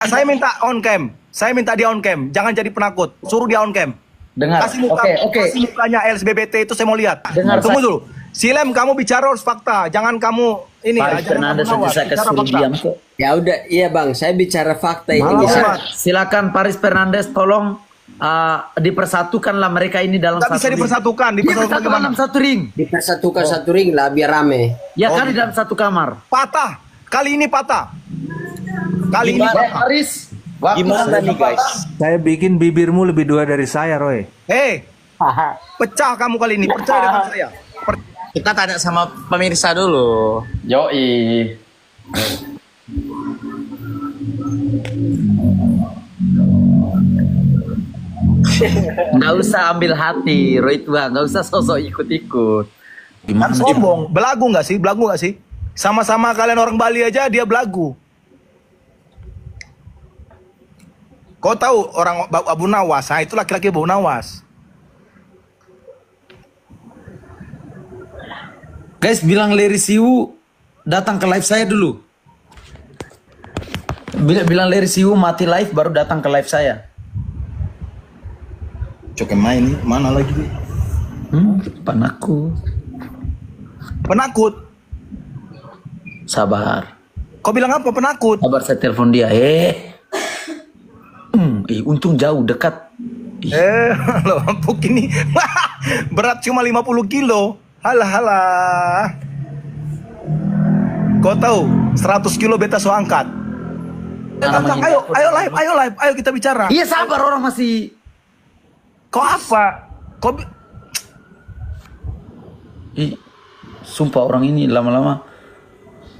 Saya minta on cam. Saya minta dia on cam. Jangan jadi penakut. Suruh dia on cam. Dengar. Kasih muka, kasih mukanya LSBBT itu saya mau lihat. Dengar, tunggu dulu. Silem, kamu bicara harus fakta. Jangan kamu ini. Paris Fernandes saja saya kasih diam kok. Ya udah, iya Bang, saya bicara fakta ini. Silakan Paris Fernandes, tolong dipersatukanlah mereka ini dalam Nggak satu bisa ring. dipersatukan. Dipersatukan dalam satu ring. Dipersatukan satu ring lah biar rame. Ya kan di dalam satu kamar. Patah. Kali ini patah. Kali ini patah. Paris. Gimana nih guys? Saya bikin bibirmu lebih dua dari saya, Roy. Hei, pecah kamu kali ini. Percaya dengan saya. Kita tanya sama pemirsa dulu. Yoi. Nggak usah ambil hati, Roy tua. Nggak usah sosok ikut-ikut. Kan sombong. Belagu nggak sih? Belagu nggak sih? Sama-sama kalian orang Bali aja dia belagu. Kau tahu orang Abu Nawas? Nah, itu laki-laki Abu Nawas. Guys, bilang Larry Siu datang ke live saya dulu. Bilang Larry Siu mati live baru datang ke live saya. Coba main nih, mana lagi? Penakut. Penakut. Sabar. Kau bilang apa? Penakut. Sabar, saya telepon dia. Untung jauh, dekat. Loh, empuk ini. Berat cuma 50 kilo. Halah. Kau tahu 100 kilo beta so angkat. Ayo live, ayo kita bicara. Iya sabar, orang masih. Kau apa? Sumpah orang ini lama-lama.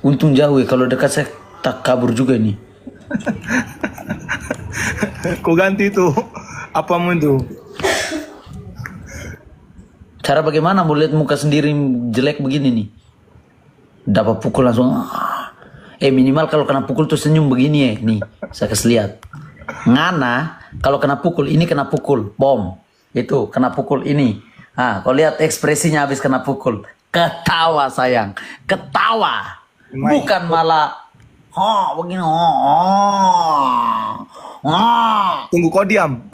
Untung jauh ya, kalau dekat saya tak kabur juga nih. Kau ganti tuh apamu itu? Cara bagaimana mau lihat muka sendiri jelek begini nih? Dapat pukul langsung. Minimal kalau kena pukul tuh senyum begini ya. Nih, saya kasih lihat. Ngana, kalau kena pukul, ini kena pukul. Bom. Itu, kena pukul ini. Kau lihat ekspresinya habis kena pukul. Ketawa sayang. Ketawa. Bukan malah. Begini. Tunggu, kau diam.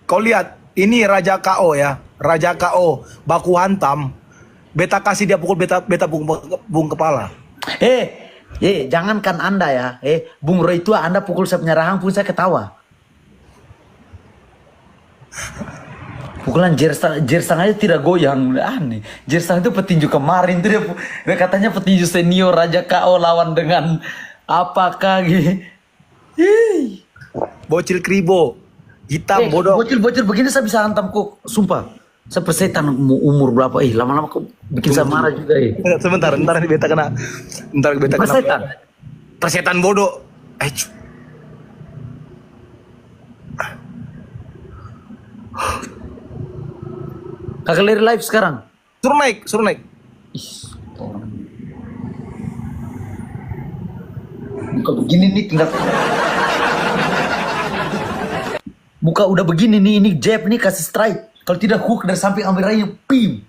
Kau lihat, ini Raja KO ya. Raja KO, baku hantam. Beta kasih dia pukul, beta bung kepala. Jangankan Anda ya. Bung Roy itu Anda pukul saya punya rahang pun saya ketawa. Pukulan Jersang aja tidak goyang, aneh. Jersang itu petinju kemarin tuh dia katanya petinju senior Raja KO lawan dengan apakah gitu. Bocil kribo, hitam bodoh. Bocil begini saya bisa hantam kok, sumpah. Saya persetan umur berapa? Lama-lama kok bikin saya marah juga. Sebentar, ntar beta kena. Persetan. Persetan bodoh. Kakak Larry live sekarang. Suruh naik. Muka begini nih tinggal. Muka udah begini nih, ini jab nih kasih strike. Kalau tidak hook dari samping ambil raya, pim.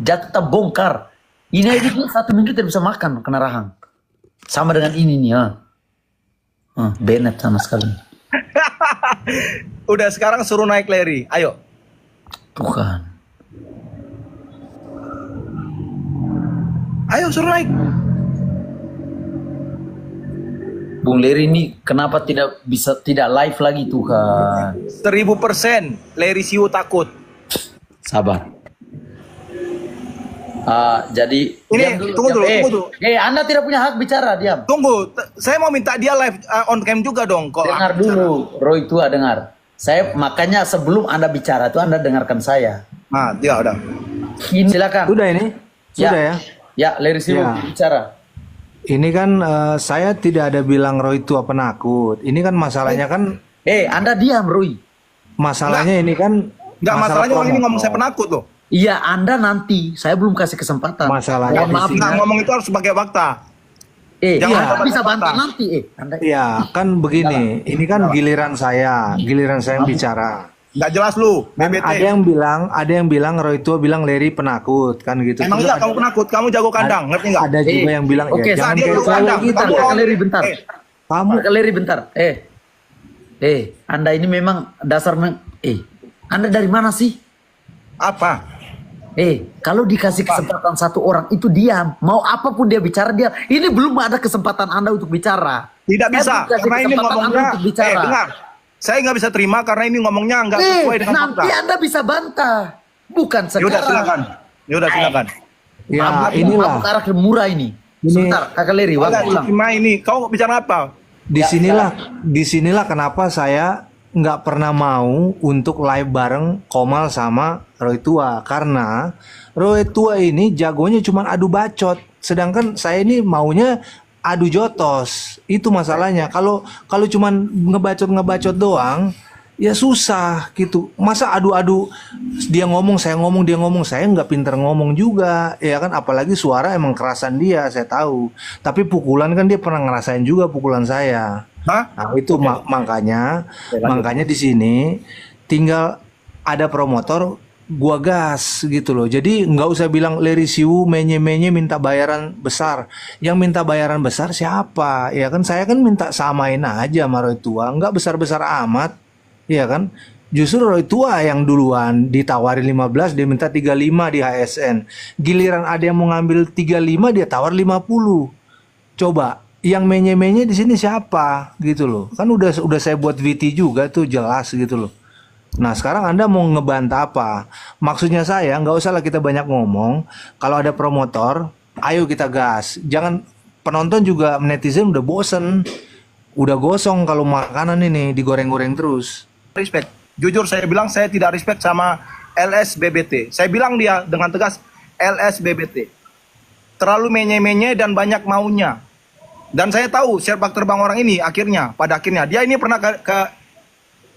Jatuh tak bongkar. Ini aja 1 minggu tidak bisa makan kena rahang. Sama dengan ini nih ya. Bennett sama sekali. Udah sekarang suruh naik Larry, ayo. Bukan. Ayo suruh naik. Bung Larry ini kenapa tidak live lagi Tuhan? 1000% Larry Siu takut. Sabar. Jadi ini tunggu dulu. Anda tidak punya hak bicara, diam. Tunggu, saya mau minta dia live on cam juga dong. Kok dengar dulu, Roy tua dengar. Saya makanya sebelum Anda bicara tuh Anda dengarkan saya. Ya udah. Silakan. Sudah ini? Sudah ya? Ya, Larry Siu bicara. Ini kan saya tidak ada bilang Roy itu penakut. Ini kan masalahnya kan. Anda diam, Roy. Masalahnya ini kan. Enggak, masalahnya orang ini ngomong saya penakut loh. Iya, Anda nanti. Saya belum kasih kesempatan. Masalahnya maaf, ngomong itu harus sebagai fakta. Anda bisa bantah nanti. Iya, kan begini. Ini kan giliran saya yang bicara. Nggak jelas lu, BBT. Ada yang bilang Roy Tua bilang Larry penakut kan gitu. Emang iya kamu penakut, kamu jago kandang, ngerti nggak? Ada juga yang bilang oke, jangan dia jago kandang. Larry bentar. Kamu Kak Leri bentar. Anda ini memang Anda dari mana sih? Apa? Kalau dikasih kesempatan satu orang itu diam. Mau apapun dia bicara dia. Ini belum ada kesempatan Anda untuk bicara. Tidak Saya bisa, belum kasih karena ini kesempatan Anda ngomongnya, untuk bicara. dengar, saya nggak bisa terima karena ini ngomongnya nggak sesuai dengan fakta. Nanti Anda bisa bantah. Bukan sekarang. Yaudah silakan, yaudah silakan. ya inilah. Mabuk arah murah ini. Ini- Sebentar, Kakak Leri, waktu Nggak ulang. terima ini, kau bicara apa? Disinilah kenapa saya nggak pernah mau untuk live bareng Komal sama Roy Tua, karena Roy Tua ini jagonya cuma adu bacot, sedangkan saya ini maunya adu jotos. Itu masalahnya. Kalau cuman ngebacot doang, ya susah gitu. Masa adu-adu, dia ngomong saya ngomong, dia ngomong saya nggak pinter ngomong juga, ya kan? Apalagi suara emang kerasan dia, saya tahu. Tapi pukulan kan dia pernah ngerasain juga pukulan saya. Hah? Nah, itu makanya di sini tinggal ada promotor, gua gas gitu loh. Jadi nggak usah bilang Leri Siwu menye-menye minta bayaran besar. Yang minta bayaran besar siapa? Ya kan saya kan minta samain aja sama Roy Tua, nggak besar-besar amat. Iya kan? Justru Roy Tua yang duluan ditawari 15, dia minta 35 di HSN. Giliran ada yang mau ngambil 35, dia tawar 50. Coba yang menye-menye di sini siapa gitu loh. Kan udah saya buat VT juga tuh, jelas gitu loh. Nah sekarang Anda mau ngebantah apa? Maksudnya saya nggak usah lah kita banyak ngomong. Kalau ada promotor, ayo kita gas. Jangan, penonton juga netizen udah bosen, udah gosong kalau makanan ini digoreng-goreng terus. Respect. Jujur saya bilang saya tidak respect sama LSBBT. Saya bilang dia dengan tegas LSBBT. Terlalu menye-menye dan banyak maunya. Dan saya tahu sepak terbang orang ini pada akhirnya dia ini pernah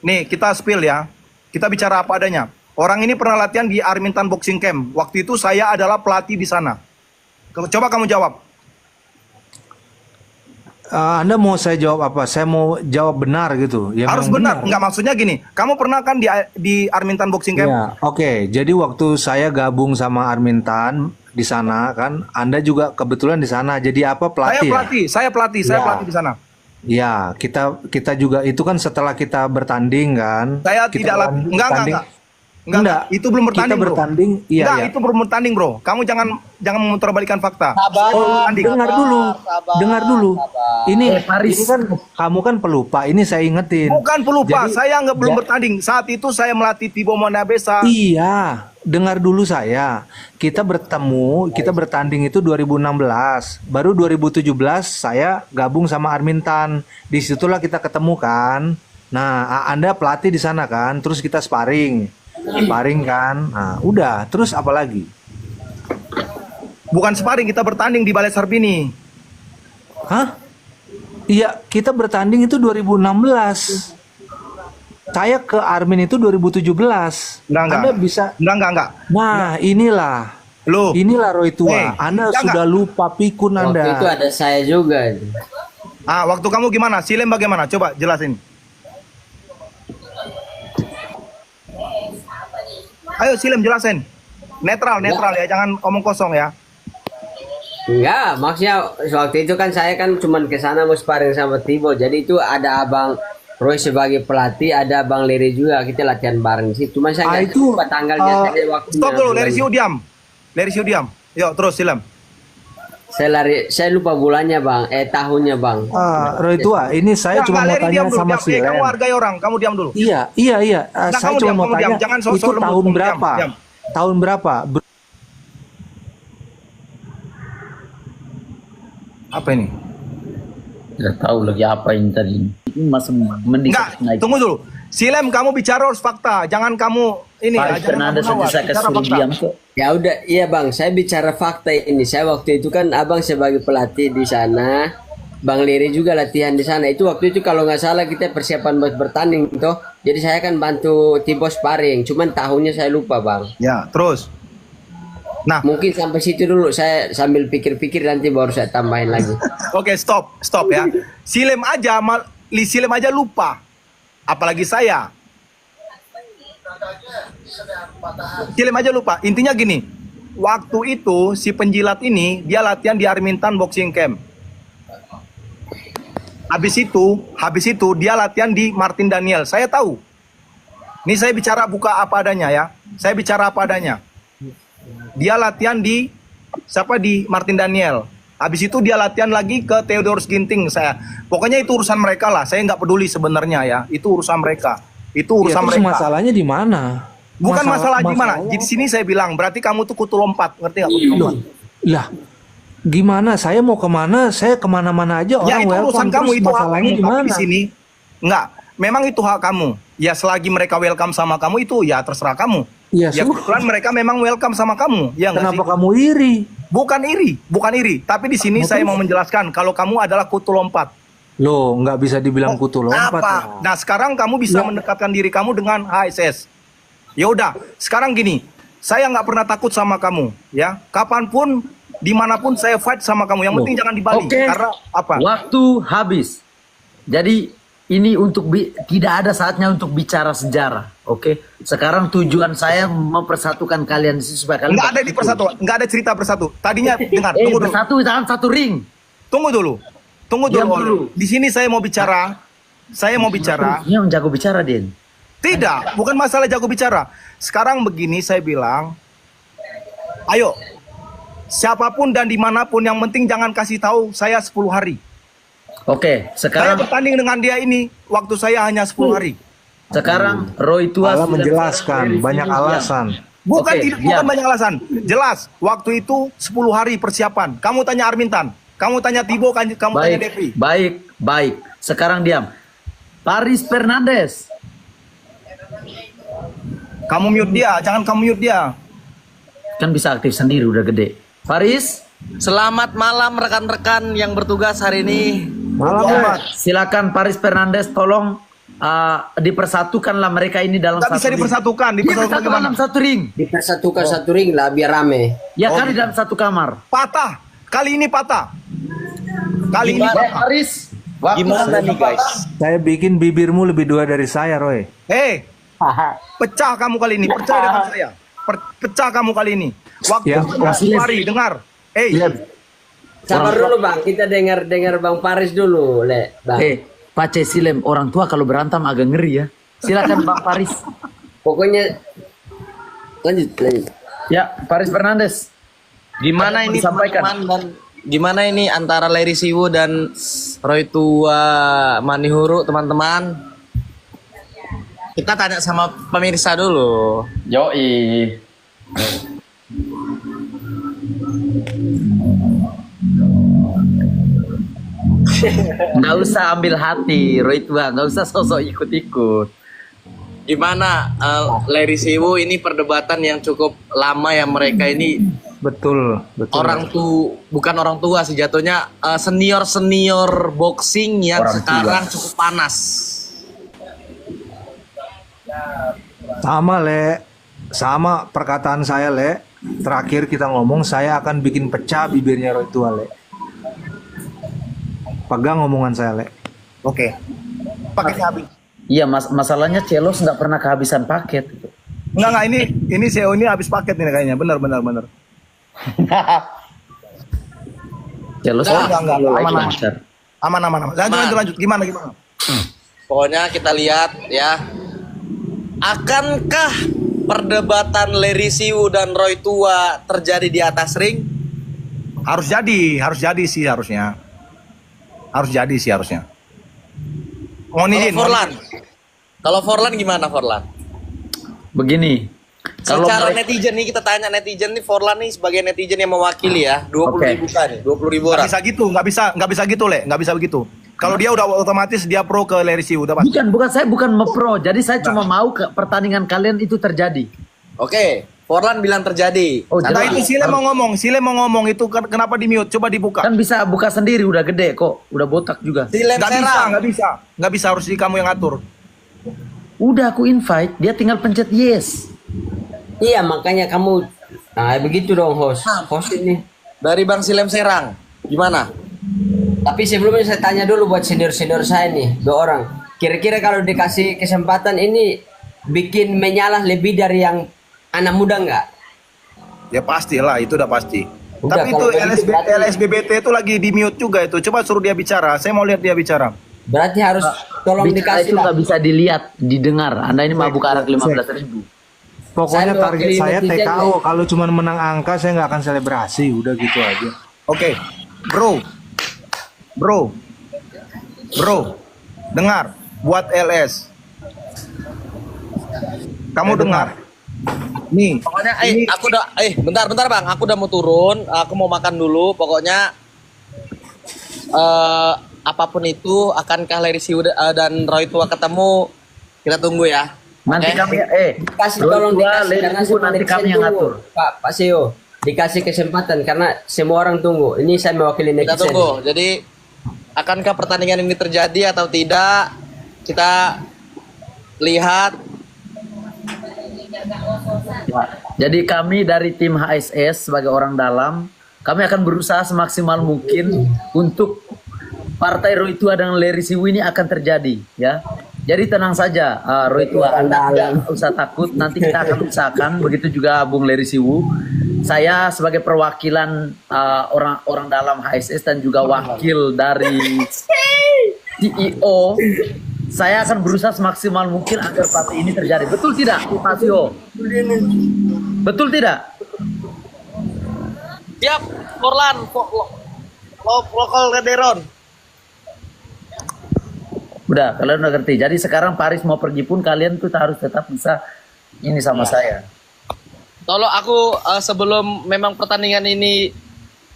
nih kita spill ya. Kita bicara apa adanya. Orang ini pernah latihan di Armintan Boxing Camp. Waktu itu saya adalah pelatih di sana. Coba kamu jawab. Anda mau saya jawab apa? Saya mau jawab benar gitu. Ya, Harus memang benar. Enggak, maksudnya gini. Kamu pernah kan di Armintan Boxing Camp? Ya, oke. Jadi waktu saya gabung sama Armintan di sana kan, Anda juga kebetulan di sana. Jadi apa, pelatih? Saya pelatih di sana. Ya, kita juga itu kan setelah kita bertanding kan. Saya kita tidak enggak. Itu belum bertanding, Kita bro. bertanding, iya, Enggak, iya. itu belum bertanding, bro. Kamu jangan memutarbalikkan fakta. Dengar dulu. Ini Paris. kan kamu kan pelupa. Ini saya ingetin. Bukan pelupa, Jadi- saya belum bertanding. Saat itu saya melatih Tibo Monabesa. Iya, dengar dulu saya. Kita bertanding itu 2016. Baru 2017 saya gabung sama Armintan. Disitulah kita ketemu kan. Nah, Anda pelatih di sana kan. Terus kita sparring kan. Nah, udah. Terus apa lagi? Bukan sparring, kita bertanding di Balai Sarbini. Hah? Iya, kita bertanding itu 2016. Saya ke Armin itu 2017. Enggak. Anda bisa. Enggak. Nah, inilah. Loh. Inilah Roy Tua. Eh, Anda enggak. sudah lupa pikun Waktu Anda. itu ada saya juga. Waktu kamu gimana? Silem bagaimana? Coba jelasin. Ayo Silem jelasin. Netral ya, jangan omong kosong ya. Enggak, maksudnya waktu itu kan saya kan cuman ke sana mau sparring sama Tibo. Jadi itu ada Abang Roy sebagai pelatih, ada Bang Leri juga, kita latihan bareng sih. Cuma saya nggak itu, lupa tanggalnya saja waktunya. Stop dulu, Leri Siu diam. Yuk, terus Silem. Saya lupa bulannya Bang, tahunnya Bang. Roy Tua, ini saya cuma mau Leri tanya diam dulu. sama Kamu Silem. hargai orang, kamu diam dulu. Iya. Nah, Saya kamu cuma diam, mau kamu tanya, diam. Jangan sok-sok itu lembut, tahun kamu berapa? diam. Tahun berapa? Apa ini? Nggak tahu lagi apa ini tadi. Ini masih mending Enggak, naik. tunggu dulu. Silem, kamu bicara harus fakta. Jangan kamu ini Paris jangan Fernandes kamu saja nawar. saya Bicara suruh fakta. diam kok. Ya udah, iya Bang, saya bicara fakta ini. Saya waktu itu kan Abang sebagai pelatih di sana, Bang Leri juga latihan di sana. Itu waktu itu kalau nggak salah kita persiapan buat bertanding toh. Jadi saya kan bantu Tibo sparring. Cuman tahunnya saya lupa Bang. Ya, terus. Nah, Mungkin sampai situ dulu, saya sambil pikir-pikir nanti baru saya tambahin lagi. oke, stop ya. Silem aja lupa. Apalagi saya. Silem aja lupa. Intinya gini. Waktu itu si penjilat ini dia latihan di Armintan Boxing Camp. habis itu dia latihan di Martin Daniel. Saya tahu. Ini saya bicara buka apa adanya ya. Saya bicara apa adanya. Dia latihan di Martin Daniel. Habis itu dia latihan lagi ke Theodorus Ginting saya. Pokoknya itu urusan mereka lah. Saya nggak peduli sebenarnya ya. Itu urusan mereka. Itu Ya, urusan terus mereka. masalahnya di mana? Bukan masalah di mana. masalahnya- Di sini saya bilang berarti kamu tuh kutu lompat. Ngerti nggak kutu lompat? Lah, gimana? Saya mau kemana? Saya kemana-mana aja Ya orang itu welcome. urusan kamu, Terus itu hak masalahnya kamu. di Tapi mana? di sini enggak. Memang itu hak kamu. Ya selagi mereka welcome sama kamu itu ya terserah kamu. Ya, Ya kebetulan mereka memang welcome sama kamu. Ya enggak Kenapa sih? kamu iri? Bukan iri. Tapi di sini saya mau menjelaskan kalau kamu adalah kutu lompat. Loh, nggak bisa dibilang kutu lompat. Apa? ya. Nah sekarang kamu bisa mendekatkan diri kamu dengan HSS. Ya udah. Sekarang gini. Saya nggak pernah takut sama kamu. Ya. Kapanpun, dimanapun saya fight sama kamu. Yang penting jangan di Bali. Oke. Karena apa? Waktu habis. Jadi ini tidak ada saatnya untuk bicara sejarah, oke? Sekarang tujuan saya mempersatukan kalian di sini supaya kalian Nggak ada di persatu, nggak ada cerita persatu. Tadinya dengar, tunggu dulu, bersatu dalam satu ring. tunggu dulu, Diam Oli. dulu. Di sini saya mau bicara, Ini yang jago bicara, Den. tidak, bukan masalah jago bicara. Sekarang begini saya bilang, ayo, siapapun dan dimanapun yang penting jangan kasih tahu saya 10 hari. Oke, Saya sekarang bertanding dengan dia ini, waktu saya hanya 10 hari. Roy Tua Allah sudah menjelaskan dari banyak sini, alasan. Bukan Oke, bukan diam. banyak alasan. Jelas, waktu itu 10 hari persiapan. Kamu tanya Armintan, kamu tanya Tibo, kamu tanya Devi. Baik. Sekarang diam. Paris Fernandes. Kamu mute dia, jangan kamu mute dia. Kan bisa aktif sendiri udah gede. Paris, Selamat malam rekan-rekan yang bertugas hari ini. Malam, Selamat. silakan Paris Fernandes tolong dipersatukanlah mereka ini dalam Nggak bisa ring. dipersatukan, dipersatukan Dipersatukan gimana? dalam satu ring. Dipersatukan satu ring lah biar rame. Ya kan di dalam satu kamar. Patah, kali ini patah. Kali ini Gimana? patah. Paris, waktu Gimana nih guys? Saya bikin bibirmu lebih dua dari saya, Roy. Pecah kamu kali ini, percaya dengan saya. Pecah kamu kali ini. Waktu Ya, hari dengar. Sabar dulu bang, kita dengar Bang Paris dulu, bang. Pace Silem, orang tua kalau berantem agak ngeri ya. Silakan Bang Paris. Pokoknya lanjut. Ya, Paris Fernandes. Gimana Ada ini disampaikan. teman-teman dan gimana ini antara Larry Siwu dan Roy Tua Manihuru teman-teman? Kita tanya sama pemirsa dulu. Yoi. Nggak usah ambil hati, Roy Tua. Nggak usah sosok ikut-ikut. Gimana Larry Siwu ini perdebatan yang cukup lama ya, mereka ini Betul. bukan orang tua sih jatuhnya, senior boxing yang Orang tua. sekarang cukup panas. Sama, Le. Sama perkataan saya, Le. Terakhir kita ngomong, saya akan bikin pecah bibirnya Roy Tua, Le. Pegang omongan saya, Le. Oke. Paketnya habis. Iya, masalahnya Celos nggak pernah kehabisan paket. Enggak, ini CEO ini habis paket nih kayaknya. Benar. Celos Enggak. Aman. lancar. Aman. Lanjut. Gimana? Pokoknya kita lihat ya. Akankah perdebatan Larry Siwu dan Roy Tua terjadi di atas ring? Harus jadi sih harusnya. Mohon izin. Kalau Forlan gimana Forlan? Begini, kalau Secara mereka- netizen nih, kita tanya netizen nih, Forlan nih sebagai netizen yang mewakili ya, 20.000 Oke. kan, 20.000 Nggak orang. bisa gitu, nggak bisa gitu, Le. Nggak bisa begitu. Kalau dia udah otomatis dia pro ke Larry Siwu, udah pasti. bukan saya bukan mepro, jadi saya cuma mau pertandingan kalian itu terjadi. Oke, Forlan bilang terjadi. Oh, Nah jelas. itu Sile mau ngomong itu kenapa di mute? Coba dibuka. Kan bisa buka sendiri, udah gede kok, udah botak juga. Silem Serang. Nggak bisa harus di kamu yang atur. Udah aku invite, dia tinggal pencet yes. Iya makanya kamu, nah begitu dong host ini. Dari Bang Silem Serang, gimana? Tapi sebelumnya saya tanya dulu buat senior saya nih, 2 orang. Kira-kira kalau dikasih kesempatan ini bikin menyalah lebih dari yang anak muda nggak? Ya pastilah, itu udah pasti. Udah, Tapi itu kalau begitu berarti, LSBBT itu lagi di mute juga itu. Coba suruh dia bicara. Saya mau lihat dia bicara. berarti harus tolong Bicara dikasih itu lah. nggak bisa dilihat, didengar. Anda ini mabuk arak 15.000. Pokoknya Saya target mewakili saya netizen, TKO. ya. Kalau cuma menang angka saya nggak akan selebrasi. Udah gitu aja. Oke. Bro. Dengar. Buat LS. Kamu dengar. Nih. Pokoknya, ini- aku udah, bentar bang, aku udah mau turun, aku mau makan dulu. Pokoknya, apapun itu, akankah Larry Siu dan Roy Tua ketemu? Kita tunggu ya. Nanti Oke? kami Kasih Roy tolong Tua, dikasih Larry karena Siu, semua nanti netizen kami yang tunggu. ngatur. Pak Seo, dikasih kesempatan karena semua orang tunggu. Ini saya mewakili Kita netizen. tunggu. Jadi, akankah pertandingan ini terjadi atau tidak? Kita lihat. Ya. Jadi kami dari tim HSS sebagai orang dalam, kami akan berusaha semaksimal mungkin untuk partai Roy Tua dan Larry Siwu ini akan terjadi, ya. Jadi tenang saja, Roy Tua, Anda tidak usah takut. Nanti kita akan usahakan. Begitu juga Bung Larry Siwu. Saya sebagai perwakilan orang dalam HSS dan juga wakil dari CEO, saya akan berusaha semaksimal mungkin agar partai ini terjadi. Betul tidak, Pak Sio? Betul tidak? Siap, Forlan, lokal Rederon. Udah, kalian udah ngerti. Jadi sekarang Paris mau pergi pun kalian tuh harus tetap bisa ini sama saya. Tolong aku sebelum memang pertandingan ini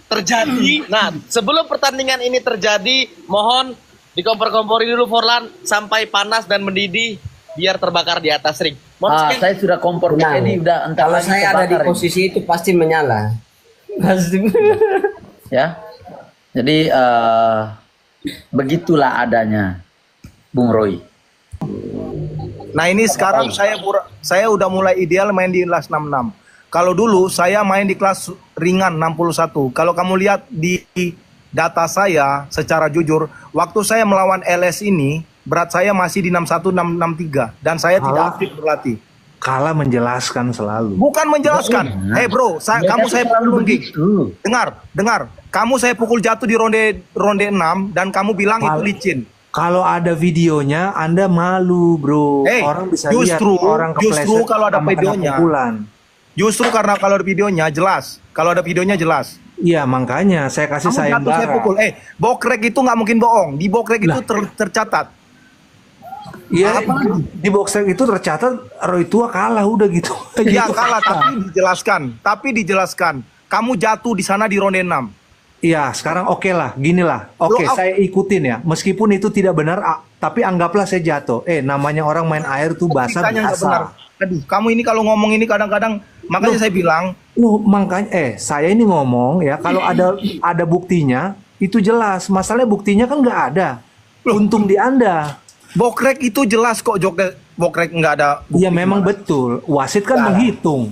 terjadi. Nah, sebelum pertandingan ini terjadi, mohon dikompor-kompori dulu Forlan sampai panas dan mendidih biar terbakar di atas ring. Mohon Saya sudah kompor Nah, ini udah entar kalau lagi saya ada di kebakar ini. posisi itu pasti menyala. Pasti. Ya. Jadi begitulah adanya, Bung Roy. Nah ini sekarang saya udah mulai ideal main di kelas 66. Kalau dulu saya main di kelas ringan 61. Kalau kamu lihat di data saya secara jujur, waktu saya melawan LS ini berat saya masih di 61 63 dan saya tidak aktif berlatih. Kalah menjelaskan selalu. Bukan menjelaskan. Bro, kamu saya pukul begitu. Dengar. Kamu saya pukul jatuh di ronde 6 dan kamu bilang itu licin. Kalau ada videonya, Anda malu, bro. Orang bisa lihat orang justru kepleset kalau ada sama kena videonya. pukulan. Justru karena kalau ada videonya jelas. Kalau ada videonya jelas. Iya, makanya saya kasih Kamu jatuh saya sayembara. pukul. Bokrek itu nggak mungkin bohong. Di bokrek itu tercatat. Iya, di boxer itu tercatat Roy Tua kalah udah gitu. Iya kalah tapi dijelaskan. Kamu jatuh di sana di ronde 6. Iya, sekarang oke lah, gini lah. Oke, saya ikutin ya. Meskipun itu tidak benar, tapi anggaplah saya jatuh. Namanya orang main air tuh basah Ceritanya nggak benar. biasa. Aduh, kamu ini kalau ngomong ini kadang-kadang makanya saya bilang, Makanya saya ini ngomong ya, kalau ada buktinya itu jelas. Masalahnya buktinya kan nggak ada. Untung di Anda. bokrek itu jelas kok bokrek nggak ada. Iya memang betul. Wasit kan menghitung.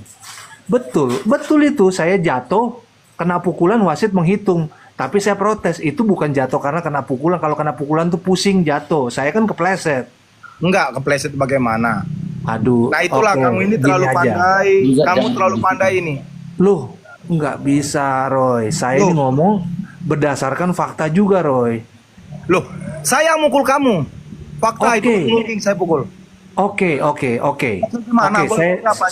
Betul itu. Saya jatuh, kena pukulan, wasit menghitung. Tapi saya protes, itu bukan jatuh karena kena pukulan. Kalau kena pukulan tuh pusing jatuh. Saya kan kepleset. Enggak, kepleset bagaimana? Aduh. Nah itulah oke, kamu ini gini terlalu aja. pandai. Bisa Kamu jangan terlalu gitu. pandai ini. Loh, nggak bisa Roy. Saya ini ngomong berdasarkan fakta juga Roy. Loh, saya mukul kamu. Fakta Oke. itu mungkin saya pukul. Oke. Gimana? Oke, Boleh apanya?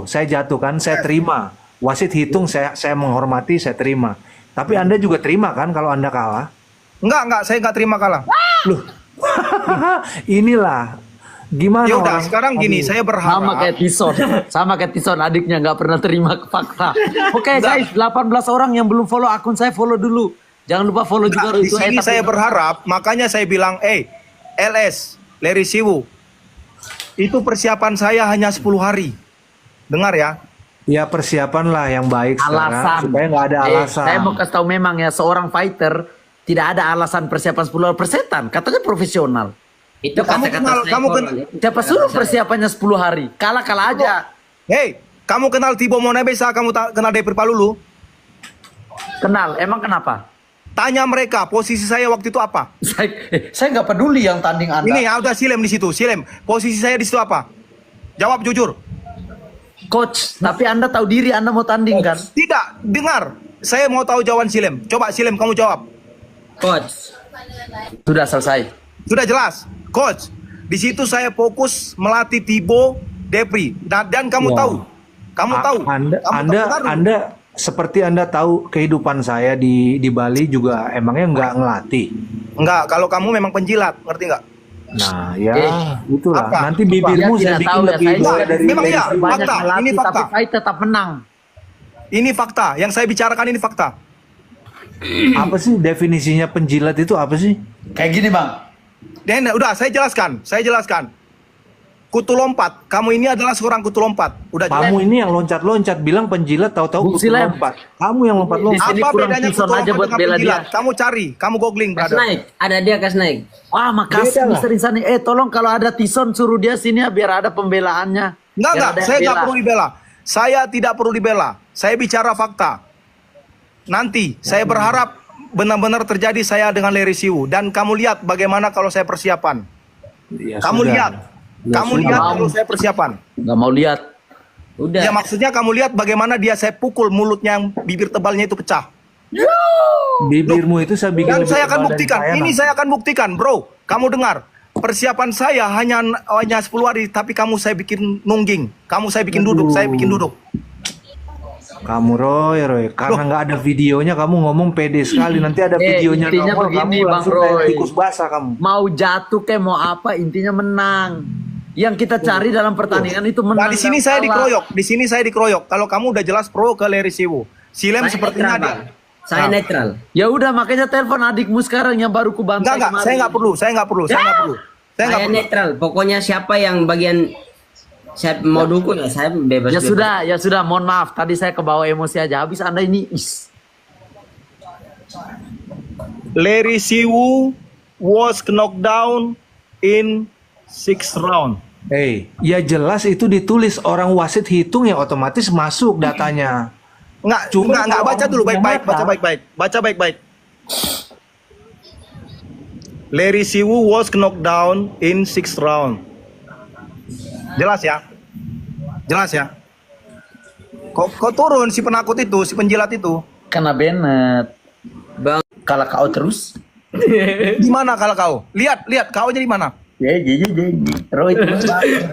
saya jatuh kan, saya terima. Wasit hitung, saya menghormati, saya terima. Tapi Anda juga terima kan kalau Anda kalah? Enggak, saya enggak terima kalah. Loh, inilah gimana Ya udah, orang- sekarang gini, Aduh. saya Sama kayak berharap. Tison adiknya nggak pernah terima fakta. Oke guys, 18 orang yang belum follow akun saya follow dulu. Jangan lupa follow juga Nah, di Roy Tua. sini tapi- saya berharap, makanya saya bilang, LS, Larry Siwu, itu persiapan saya hanya 10 hari. Dengar ya. Ya persiapan lah yang baik sekarang alasan supaya nggak ada alasan. Saya mau kasih tahu memang ya, seorang fighter tidak ada alasan persiapan 10 hari. Persetan katanya profesional. Itu kata-kata kamu saya, kenal- Forlan. Siapa suruh persiapannya 10 hari? Kalah aja. Kamu kenal Thibaut Monebesa, kamu kenal David Palulu? Kenal, emang kenapa? Tanya mereka, posisi saya waktu itu apa? Saya nggak peduli yang tanding Anda. Ini ya udah silem di situ, silem. Posisi saya di situ apa? Jawab jujur. Coach, tapi Anda tahu diri Anda mau tanding kan? Tidak, dengar. saya mau tahu jawaban Silem. Coba Silem kamu jawab. Coach. Sudah selesai. Sudah jelas, coach. Di situ saya fokus melatih Thibaut Depri. Dan kamu tahu, Anda seperti Anda tahu kehidupan saya di Bali juga emangnya nggak ngelatih. Enggak, kalau kamu memang penjilat, ngerti nggak? Nah, ya itulah. Apa? Nanti bibirmu Dia saya tidak bikin tahu ya, lebih saya boleh dari memang iya. banyak Fakta, melatih, ini fakta. tapi saya tetap menang. Ini fakta, yang saya bicarakan ini fakta. apa sih definisinya penjilat itu apa sih? Kayak gini bang. Dan udah saya jelaskan. Kutu lompat, kamu ini adalah seorang kutu lompat. Udah jelas. Kamu ini yang loncat-loncat bilang penjilat tahu-tahu Bung kutu Silem. lompat. Kamu yang lompat-lompat. Di sini Apa kurang bedanya tison kutu aja lompat buat dengan bela penjilat? dia. Kamu cari, kamu googling, Kas brother. naik. Ada dia kas naik. Wah makasih Beda lah. Mister Insani. Tolong kalau ada tison suruh dia sini ya biar ada pembelaannya. Enggak, Biar ada yang saya nggak bela. perlu dibela. Saya tidak perlu dibela. Saya bicara fakta. Nanti saya berharap benar-benar terjadi saya dengan Larry Siwu. Dan kamu lihat bagaimana kalau saya persiapan. Ya, Kamu sudah. lihat. Ya, Kamu sudah. lihat kalau saya persiapan. Nggak mau lihat. Udah. Ya maksudnya kamu lihat bagaimana dia saya pukul mulutnya yang bibir tebalnya itu pecah. Bibirmu itu saya bikin Dan lebih saya akan tebal dari buktikan. saya, Ini Mas. saya akan buktikan, bro. Kamu dengar. Persiapan saya hanya 10 hari, tapi kamu saya bikin nungging. Kamu saya bikin duduk, saya bikin duduk. Kamu Roy, karena nggak ada videonya kamu ngomong pede sekali. Nanti ada videonya intinya nongol, begini, kamu Bang langsung kayak Roy. tikus basah kamu. Mau jatuh kayak mau apa intinya menang. Yang kita cari dalam pertandingan itu menang. Nah, di sini dan saya kalah. dikeroyok. Di sini saya dikeroyok. Kalau kamu udah jelas pro ke Larry Siwu. Silem Saya sepertinya netral, ada. Bang. Saya netral. Ya udah makanya telepon adikmu sekarang yang baru ku bantai Enggak, kemarin. saya nggak perlu. Saya nggak perlu. Saya nggak perlu. Saya nggak Saya perlu. netral. Pokoknya siapa yang bagian saya mau dukung ya saya bebas. Ya sudah, mohon maaf. Tadi saya kebawa emosi aja. Habis Anda ini Larry Siwu was knocked down in 6th round. Ya jelas itu ditulis orang wasit hitung ya otomatis masuk datanya. Enggak, baca dulu baik-baik, mata. baca baik-baik. Larry Siwu was knocked down in 6th round. Jelas ya? Jelas ya? Kok turun si penakut itu, si penjilat itu? kena Bennett. Bang, Kalau kau terus. Di mana kalau kau? Lihat, kau jadi mana? Roy itu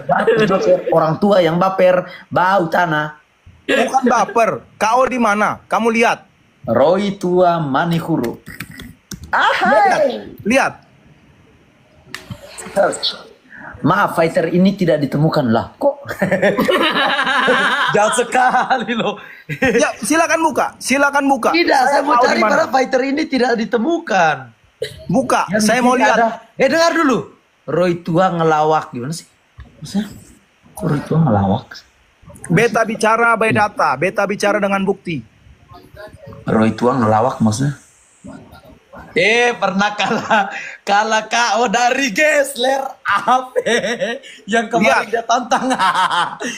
baper. Orang tua yang baper, bau tanah. Bukan baper. Kau di mana? Kamu lihat. Roy tua manihuru. Lihat. Maaf, fighter ini tidak ditemukan lah. Kok? Jauh sekali loh. Ya, silakan buka. Tidak, saya mau tahu cari di mana. para fighter ini tidak ditemukan. Buka. Yang Saya di mau sini lihat. ada- dengar dulu. Roy tua ngelawak gimana sih? Maksudnya? Kok Roy tua ngelawak? Beta bicara by data. Beta bicara dengan bukti. Roy tua ngelawak maksudnya? Pernah kalah KO dari Gessler apa yang kemarin Lihat. dia tantang.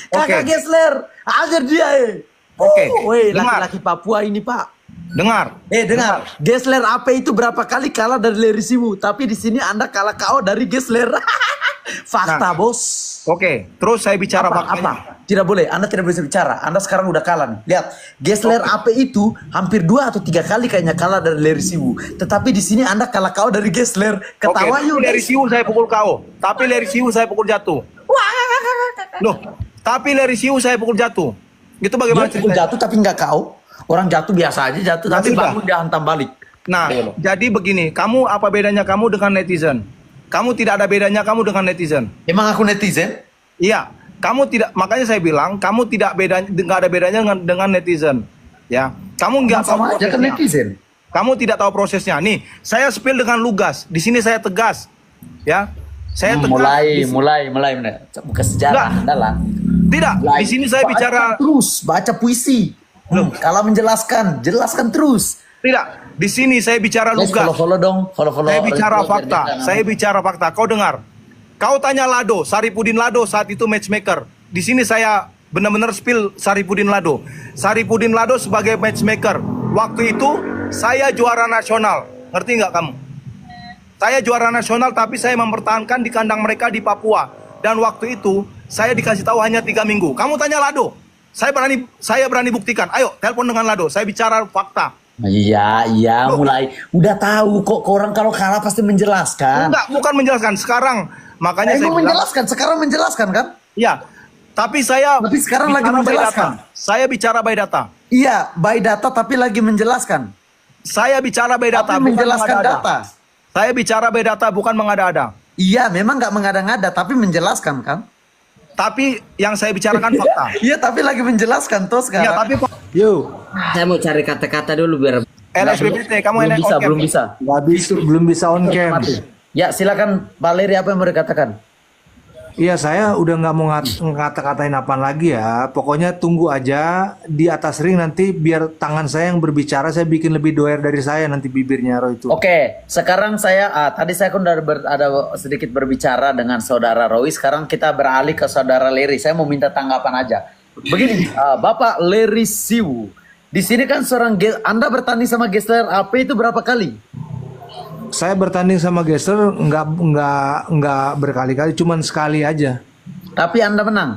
Kakak Oke. Gessler, ajar dia Oke, Woi, dengar. laki-laki Papua ini Pak. Dengar. Dengar, Gessler AP itu berapa kali kalah dari Larry Siwu, tapi di sini Anda kalah KO dari Gessler. Fakta, Nah. Bos. Oke, terus saya bicara faktanya. Tidak boleh, Anda tidak boleh bicara. Anda sekarang udah kalah nih. Lihat, Gessler AP itu hampir 2 atau 3 kali kayaknya kalah dari Larry Siwu. Tetapi di sini Anda kalah KO dari Gessler. Ketawa Oke, yuk. Larry Siwu saya pukul KO. Tapi Larry Siwu saya pukul jatuh. Loh, tapi Larry Siwu saya pukul jatuh. Itu bagaimana Dia pukul ceritanya? jatuh tapi nggak KO. Orang jatuh biasa aja jatuh, Ya tapi sudah. bangun dia hantam balik. Nah, jadi begini, kamu apa bedanya kamu dengan netizen? Kamu tidak ada bedanya kamu dengan netizen. Emang aku netizen? Iya, kamu tidak. Makanya saya bilang kamu tidak bedanya, nggak ada bedanya dengan netizen. Ya, kamu nggak tahu Sama aja kan prosesnya. netizen. Kamu tidak tahu prosesnya. Nih, saya spill dengan lugas. Di sini saya tegas. Ya, saya tegas. mulai. Bukan sejarah, Nggak. adalah. Tidak, di sini saya bicara. Terus, baca puisi. Kalau menjelaskan, jelaskan terus. Tidak, di sini saya bicara Guys, lugas. follow dong, follow. Saya bicara Biar fakta. dia Saya bicara fakta. Kau dengar? Kau tanya Lado, Saripudin Lado saat itu matchmaker. Di sini saya benar-benar spill Saripudin Lado. Saripudin Lado sebagai matchmaker. Waktu itu saya juara nasional. Ngerti nggak kamu? Saya juara nasional tapi saya mempertahankan di kandang mereka di Papua. Dan waktu itu saya dikasih tahu hanya 3 minggu. Kamu tanya Lado. Saya berani buktikan. Ayo, telepon dengan Lado. Saya bicara fakta. Iya, iya, mulai udah tahu kok orang kalau kalah pasti menjelaskan. Enggak, bukan menjelaskan. Sekarang makanya saya Emang bilang, menjelaskan, sekarang menjelaskan kan? ya. Tapi sekarang lagi bicara by menjelaskan. data. Saya bicara by data. Iya, by data tapi lagi menjelaskan. Saya bicara by data, Tapi bukan menjelaskan mengada-ada. data. Saya bicara by data, bukan mengada-ada. Iya, memang nggak mengada-ngada tapi menjelaskan kan? Tapi yang saya bicarakan fakta. Iya, tapi lagi menjelaskan tuh Ya, sekarang. tapi Yo, Saya mau cari kata-kata dulu biar LSBBT, kamu belum enak bisa, on cam belum nih. bisa. belum bisa on cam. Ya, silakan Pak Leri, apa yang mau dikatakan? Iya, saya udah nggak mau ngata-katain apaan lagi ya. Pokoknya tunggu aja di atas ring nanti biar tangan saya yang berbicara, saya bikin lebih doer dari saya nanti bibirnya Roy itu. Oke, sekarang tadi saya kan udah ada sedikit berbicara dengan saudara Roy. Sekarang kita beralih ke saudara Leri. Saya mau minta tanggapan aja. Begini, Bapak Leri Siwu, di sini kan Anda bertanding sama Gessler AP itu berapa kali? Saya bertanding sama Gessler nggak berkali-kali, cuman sekali aja. Tapi Anda menang.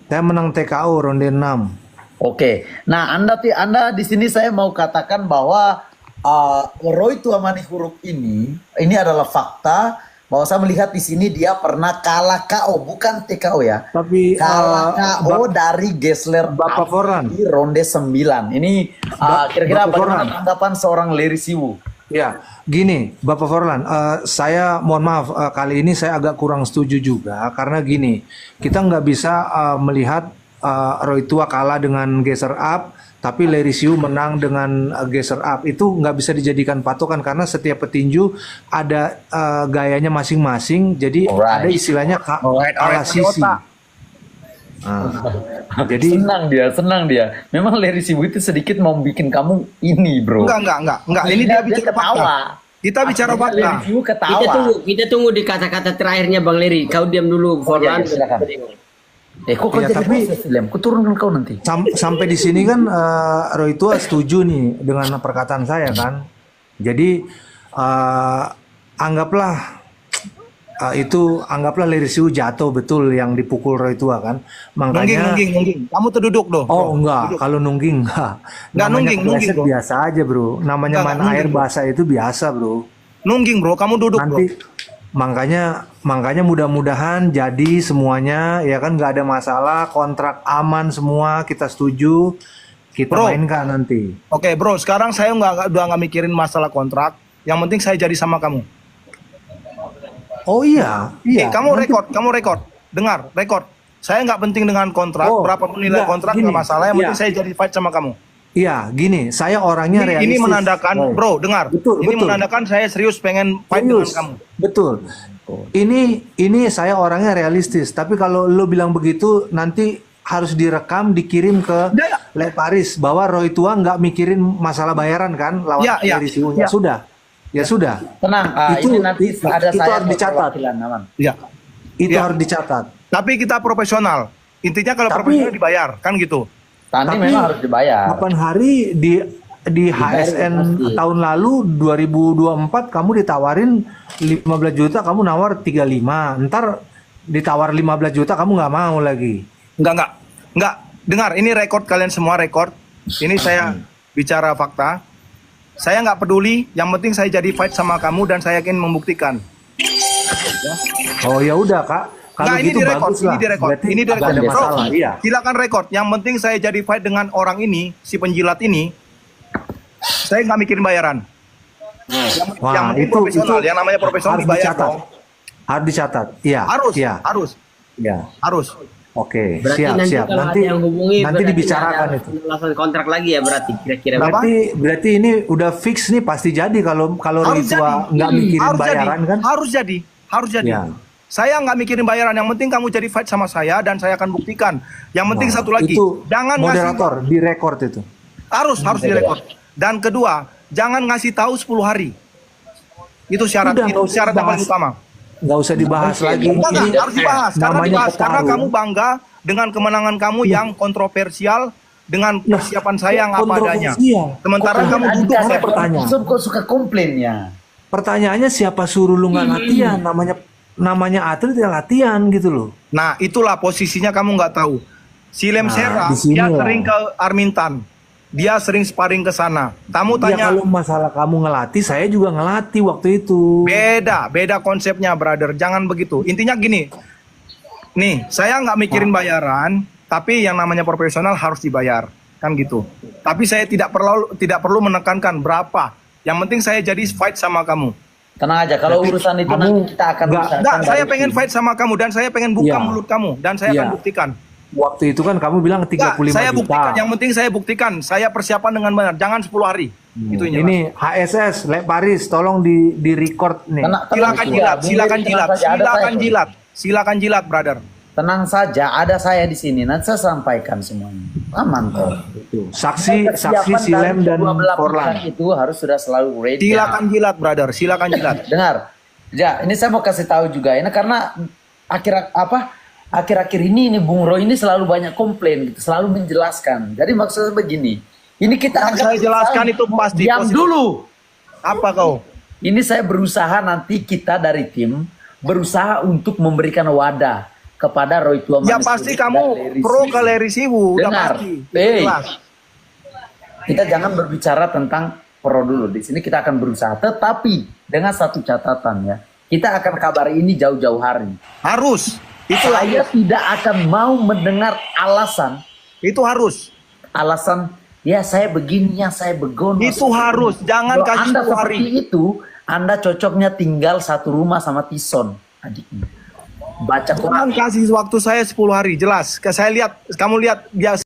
Saya menang TKO ronde 6. Oke, nah Anda di sini saya mau katakan bahwa Roy Tuamani Huruf ini adalah fakta bahwa saya melihat di sini dia pernah kalah KO, bukan TKO ya. Tapi Kalah KO dari Gessler Bapak Forlan. di ronde 9. Ini kira-kira Bapak bagaimana Forlan. tanggapan seorang Leri Siwu? Ya, gini, Bapak Forlan, saya mohon maaf kali ini saya agak kurang setuju juga karena gini, kita nggak bisa melihat Roy Tua kalah dengan Gesser Up, tapi Leri Siwu menang dengan Gesser Up. Itu nggak bisa dijadikan patokan karena setiap petinju ada gayanya masing-masing, jadi Alright. ada istilahnya kalah sisi. Nah, jadi Senang dia. Memang Leri Siwu itu sedikit mau bikin kamu ini, bro. Enggak. Ini dia bicara fakta. Kita bicara fakta. Leri Siwu ketawa. kita tunggu di kata-kata terakhirnya Bang Leri. Kau diam dulu, Forlan. Silakan. Kok Ya, jadi tapi- proses, Lem? Ku turunkan kau nanti. sampai di sini kan Roy Tua setuju nih dengan perkataan saya kan. Jadi anggaplah anggaplah Leri Siwu jatuh betul yang dipukul Roy Tua kan. Makanya Nungging. Kamu terduduk doh. oh enggak, kalau nungging enggak. Enggak, Namanya nungging, kepleset bro. biasa aja, Bro. Namanya Enggak, main nungging, air bro. basah itu biasa, Bro. Nungging bro, kamu duduk bro. Nanti makanya mudah-mudahan jadi semuanya ya kan, nggak ada masalah, kontrak aman semua, kita setuju, kita Bro. mainkan nanti. Oke bro, sekarang saya udah nggak mikirin masalah kontrak. Yang penting saya jadi sama kamu. Oh iya, iya. Kamu Nanti- rekod. Dengar, rekod. Saya nggak penting dengan kontrak, Oh, berapa pun nilai enggak, kontrak gini. nggak masalah. Yang penting Iya. saya jadi fight sama kamu. Iya, gini, saya orangnya realistis. Ini menandakan, Oh. bro, dengar. Betul, Ini betul. menandakan saya serius pengen fight Serius. dengan kamu. Betul. Ini saya orangnya realistis. Tapi kalau lo bilang begitu, nanti harus direkam, dikirim ke Ya, ya. Le Paris bahwa Roy Tua nggak mikirin masalah bayaran kan lawan Ya, ya. dari Siwu. Ya. Ya sudah. Tenang, Itu- ini nanti itu ada saya harus dicatat. perwakilan, aman. Iya. Itu Ya. harus dicatat. Tapi kita profesional. Intinya kalau Tapi- profesional dibayar, kan gitu. Tani Tapi memang harus dibayar. 8 hari di HSN pasti. tahun lalu 2024 kamu ditawarin 15 juta, kamu nawar 35. Ntar ditawar 15 juta kamu nggak mau lagi. Enggak. Dengar, ini rekod kalian semua rekod. Ini saya bicara fakta. Saya nggak peduli, yang penting saya jadi fight sama kamu dan saya yakin membuktikan. Oh ya udah Kak. Kalau Nah, ini gitu direkod, bagus lah. ini direkod, Berarti ini direkod. nggak ada Bro, masalah. Iya. silakan rekod. Yang penting saya jadi fight dengan orang ini, si penjilat ini. Saya nggak mikirin bayaran. Wah, yang penting profesional, yang namanya profesional harus dibayar dicatat. dong. Harus dicatat. Iya. Harus, Iya. harus. Iya. Oke, Berarti siap, nanti siap. kalau Nanti ada yang hubungi nanti berarti dibicarakan ada itu. penjelasan kontrak lagi ya berarti kira-kira. Berapa? Berarti ini udah fix nih, pasti jadi kalau Roy Harus Tua jadi. nggak mikirin Harus bayaran jadi. kan? Harus jadi. Ya. Saya nggak mikirin bayaran. Yang penting kamu jadi fight sama saya dan saya akan buktikan. Yang penting Wah, satu lagi, itu jangan ngasih moderator di record itu. harus direkod. Dan kedua, jangan ngasih tahu 10 hari. Itu syarat, Udah, itu nggak usah syarat yang paling dibahas. utama. Nggak usah dibahas lagi. Enggak, Ini harus dibahas. Karena namanya dibahas karena petarung. kamu bangga dengan kemenangan kamu yang kontroversial dengan persiapan saya yang apa adanya. kontroversial. Sementara Kok kamu ada duduk mana saya pertanyaan? Kok suka komplain ya? Pertanyaannya siapa suruh lu nggak latihan? Namanya atlet ya latihan gitu loh. Nah, itulah posisinya kamu nggak tahu. Si Lemsera, di sini dia lah. sering ke Armintan. Dia sering sparring ke sana. Kamu Ya tanya, kalau masalah kamu ngelatih, saya juga ngelatih waktu itu. beda konsepnya, brother. Jangan begitu. Intinya gini, nih, saya nggak mikirin bayaran, tapi yang namanya profesional harus dibayar, kan gitu. Tapi saya tidak perlu menekankan berapa. Yang penting saya jadi fight sama kamu. Tenang aja, kalau urusan itu kamu nanti kita akan nggak- usahakan Nggak, saya dari pengen tim. fight sama kamu dan saya pengen buka Iya. mulut kamu dan saya akan Iya. buktikan. Waktu itu kan kamu bilang 35 Nggak, saya juta. buktikan. Yang penting saya buktikan. Saya persiapan dengan benar. Jangan 10 hari. Itu Ini HSS, Lek Paris, tolong di record nih. Silakan juga. jilat, Bung silakan Leri, jilat, tenang saja, ada silakan saya. jilat, silakan jilat, brother. Tenang saja, ada saya di sini. Nanti saya sampaikan semuanya. Aman kok. Saksi Persiapan Silem dari dan kedua belah Forlan. pihak itu harus sudah selalu ready. Silakan jilat, brother. Silakan jilat. Dengar, ya ini saya mau kasih tahu juga ini karena akhir-akhir ini Bung Roy ini selalu banyak komplain, gitu, selalu menjelaskan. Jadi maksudnya begini, ini kita Yang saya jelaskan itu pasti diam positif. dulu. Apa kau? Ini saya berusaha nanti kita dari tim berusaha untuk memberikan wadah kepada Roy Tua Ya Manis pasti Kulit dan kamu Leri pro Siwu. ke Leri Siwu, udah Dengar, pasti. Jelas. Kita jangan berbicara tentang pro dulu. Di sini kita akan berusaha, tetapi dengan satu catatan ya. Kita akan kabari ini jauh-jauh hari. Harus. Itu Saya harus. tidak akan mau mendengar alasan Itu harus. ya saya begini, ya saya begono. Itu harus. Jangan Kalau kasih Anda 10 hari. seperti itu, Anda cocoknya tinggal satu rumah sama Tison adiknya. Baca Quran. Jangan kasih waktu saya 10 hari, jelas. Saya lihat, kamu lihat dia